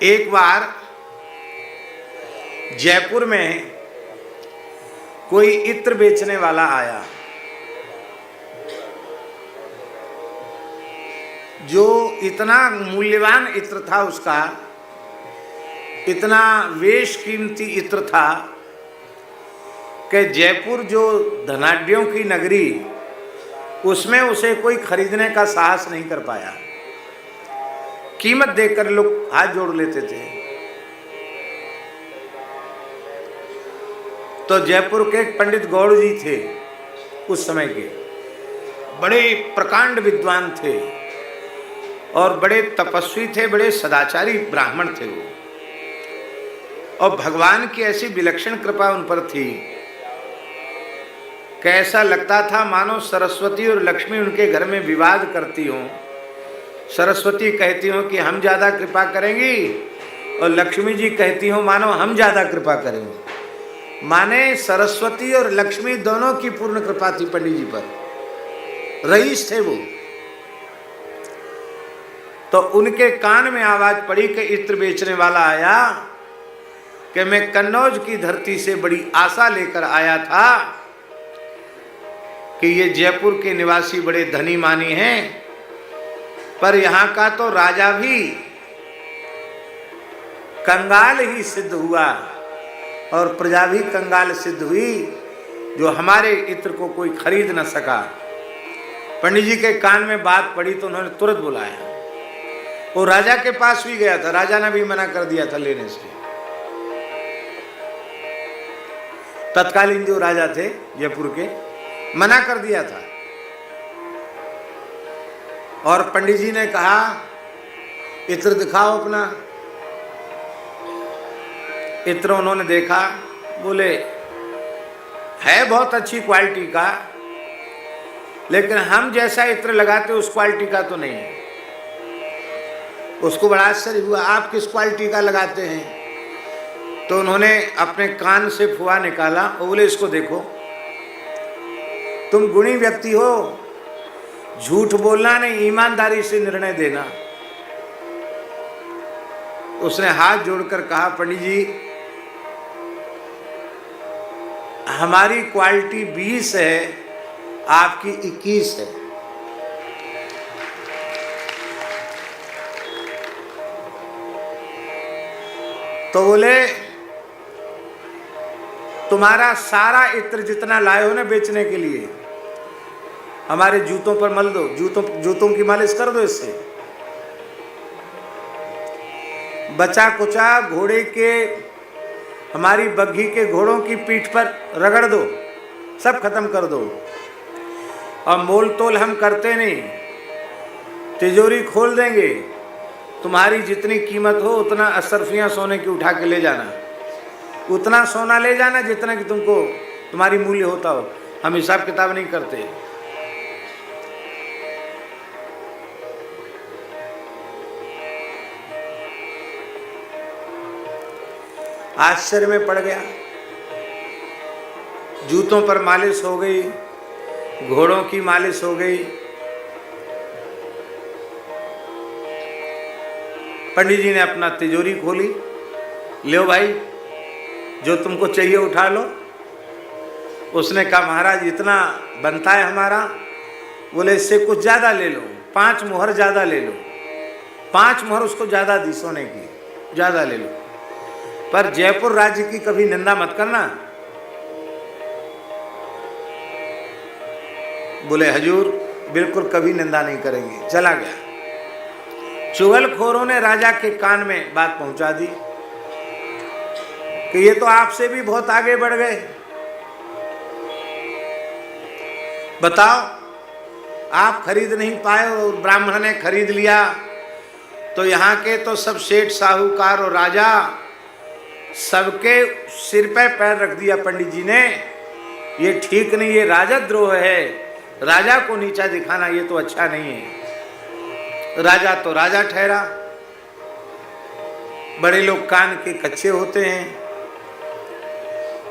एक बार जयपुर में कोई इत्र बेचने वाला आया, जो इतना मूल्यवान इत्र था उसका, इतना वेश कीमती इत्र था कि जयपुर जो धनाढ्यों की नगरी, उसमें उसे कोई खरीदने का साहस नहीं कर पाया। कीमत देखकर लोग हाथ जोड़ लेते थे। तो जयपुर के एक पंडित गौड़ जी थे, उस समय के बड़े प्रकांड विद्वान थे और बड़े तपस्वी थे, बड़े सदाचारी ब्राह्मण थे वो। और भगवान की ऐसी विलक्षण कृपा उन पर थी कि ऐसा लगता था मानो सरस्वती और लक्ष्मी उनके घर में विवाद करती हों। सरस्वती कहती हो कि हम ज़्यादा कृपा करेंगी और लक्ष्मी जी कहती हो मानो हम ज़्यादा कृपा करेंगे। माने सरस्वती और लक्ष्मी दोनों की पूर्ण कृपा थी पंडित जी पर। रईस थे वो। तो उनके कान में आवाज पड़ी कि इत्र बेचने वाला आया कि मैं कन्नौज की धरती से बड़ी आशा लेकर आया था कि ये जयपुर के निवासी बड़े धनी मानी हैं, पर यहाँ का तो राजा भी कंगाल ही सिद्ध हुआ और प्रजा भी कंगाल सिद्ध हुई, जो हमारे इत्र को कोई खरीद न सका। पंडित जी के कान में बात पड़ी तो उन्होंने तुरंत बुलाया। वो राजा के पास भी गया था, राजा ने भी मना कर दिया था लेने से। तत्कालीन जो राजा थे जयपुर के, मना कर दिया था। और पंडित जी ने कहा इत्र दिखाओ अपना। इत्र उन्होंने देखा, बोले है बहुत अच्छी क्वालिटी का, लेकिन हम जैसा इत्र लगाते उस क्वालिटी का तो नहीं है। उसको बड़ा आश्चर्य हुआ, आप किस क्वालिटी का लगाते हैं? तो उन्होंने अपने कान से फुआ निकाला और बोले इसको देखो, तुम गुणी व्यक्ति हो, झूठ बोलना नहीं, ईमानदारी से निर्णय देना। उसने हाथ जोड़कर कहा पंडित जी हमारी क्वालिटी 20 है, आपकी 21 है। तो बोले तुम्हारा सारा इत्र जितना लाए हो ना बेचने के लिए, हमारे जूतों पर मल दो, जूतों की मालिश कर दो इससे। बचा कुचा घोड़े के, हमारी बग्घी के घोड़ों की पीठ पर रगड़ दो, सब खत्म कर दो। और मोल तोल हम करते नहीं, तिजोरी खोल देंगे, तुम्हारी जितनी कीमत हो उतना अशर्फियाँ सोने की उठा के ले जाना, उतना सोना ले जाना जितना कि तुमको तुम्हारी मूल्य होता हो। हम हिसाब किताब नहीं करते। आश्चर्य में पड़ गया। जूतों पर मालिश हो गई, घोड़ों की मालिश हो गई। पंडित जी ने अपना तिजोरी खोली, लो भाई जो तुमको चाहिए उठा लो। उसने कहा महाराज इतना बनता है हमारा। बोले इससे कुछ ज़्यादा ले लो, 5 मुहर ज़्यादा ले लो। 5 मुहर उसको ज़्यादा दी सोने की, ज़्यादा ले लो, पर जयपुर राज्य की कभी निंदा मत करना। बोले हजूर बिल्कुल कभी निंदा नहीं करेंगे। चला गया। चुगलखोरों ने राजा के कान में बात पहुंचा दी कि ये तो आपसे भी बहुत आगे बढ़ गए। बताओ आप खरीद नहीं पाए और ब्राह्मण ने खरीद लिया, तो यहाँ के तो सब सेठ साहूकार और राजा, सबके सिर पे पैर रख दिया पंडित जी ने। ये ठीक नहीं, ये राजद्रोह है, राजा को नीचा दिखाना ये तो अच्छा नहीं है। राजा तो राजा ठहरा। बड़े लोग कान के कच्चे होते हैं।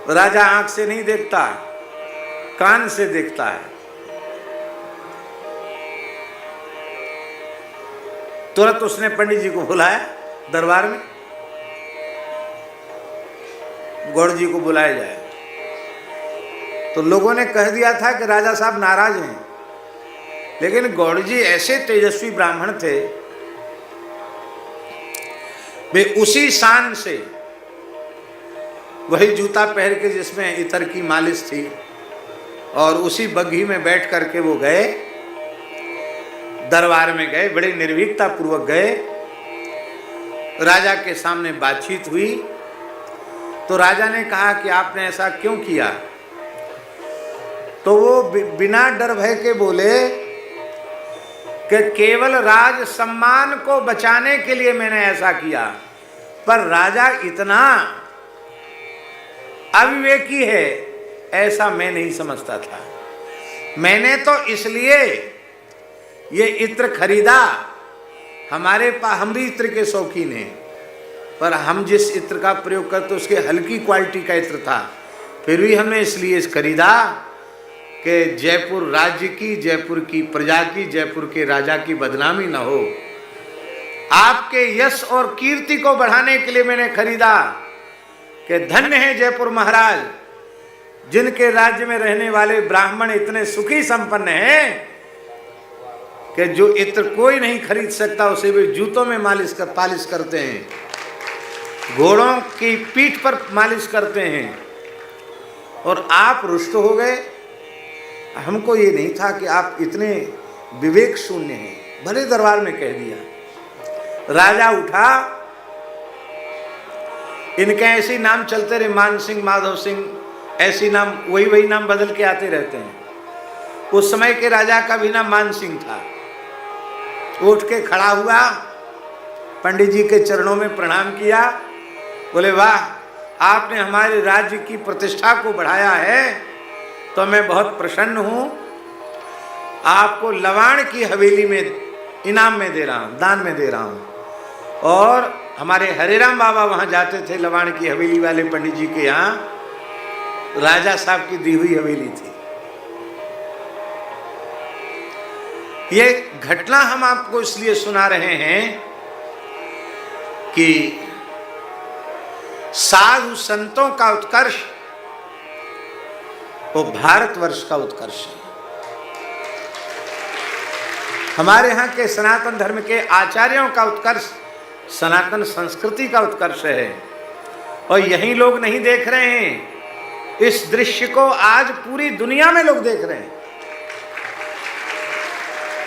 राजा आंख से नहीं देखता, कान से देखता है। तुरंत उसने पंडित जी को बुलाया दरबार में। गौड़ जी को बुलाया जाए। तो लोगों ने कह दिया था कि राजा साहब नाराज हैं, लेकिन गौड़ जी ऐसे तेजस्वी ब्राह्मण थे, वे उसी शान से वही जूता पहन के जिसमें इत्र की मालिश थी और उसी बग्घी में बैठ करके वो गए, दरबार में गए, बड़े निर्भीकता पूर्वक गए। राजा के सामने बातचीत हुई तो राजा ने कहा कि आपने ऐसा क्यों किया? तो वो बिना डर भय के बोले कि केवल राज सम्मान को बचाने के लिए मैंने ऐसा किया, पर राजा इतना अविवेकी है ऐसा मैं नहीं समझता था। मैंने तो इसलिए ये इत्र खरीदा, हमारे पास हम भी इत्र के शौकीन हैं, पर हम जिस इत्र का प्रयोग करते उसके हल्की क्वालिटी का इत्र था, फिर भी हमने इसलिए खरीदा कि जयपुर राज्य की, जयपुर की प्रजा की, जयपुर के राजा की बदनामी न हो। आपके यश और कीर्ति को बढ़ाने के लिए मैंने खरीदा कि धन्य है जयपुर महाराज, जिनके राज्य में रहने वाले ब्राह्मण इतने सुखी संपन्न हैं कि जो इत्र कोई नहीं खरीद सकता उसे वे जूतों में पालिश करते हैं, घोड़ों की पीठ पर मालिश करते हैं, और आप रुष्ट हो गए। हमको ये नहीं था कि आप इतने विवेक शून्य हैं। भले दरबार में कह दिया। राजा उठा, इनके ऐसे नाम चलते रहे, मान सिंह, माधव सिंह, ऐसे नाम वही नाम बदल के आते रहते हैं। उस समय के राजा का भी नाम मान सिंह था। उठ के खड़ा हुआ, पंडित जी के चरणों में प्रणाम किया, बोले वाह, आपने हमारे राज्य की प्रतिष्ठा को बढ़ाया है तो मैं बहुत प्रसन्न हूँ। आपको लवाण की हवेली में इनाम में दे रहा हूँ, दान में दे रहा हूँ। और हमारे हरेराम बाबा वहाँ जाते थे, लवाण की हवेली वाले पंडित जी के यहाँ राजा साहब की दी हुई हवेली थी। ये घटना हम आपको इसलिए सुना रहे हैं कि साधु संतों का उत्कर्ष वो भारतवर्ष का उत्कर्ष है। हमारे यहाँ के सनातन धर्म के आचार्यों का उत्कर्ष सनातन संस्कृति का उत्कर्ष है, और यही लोग नहीं देख रहे हैं। इस दृश्य को आज पूरी दुनिया में लोग देख रहे हैं।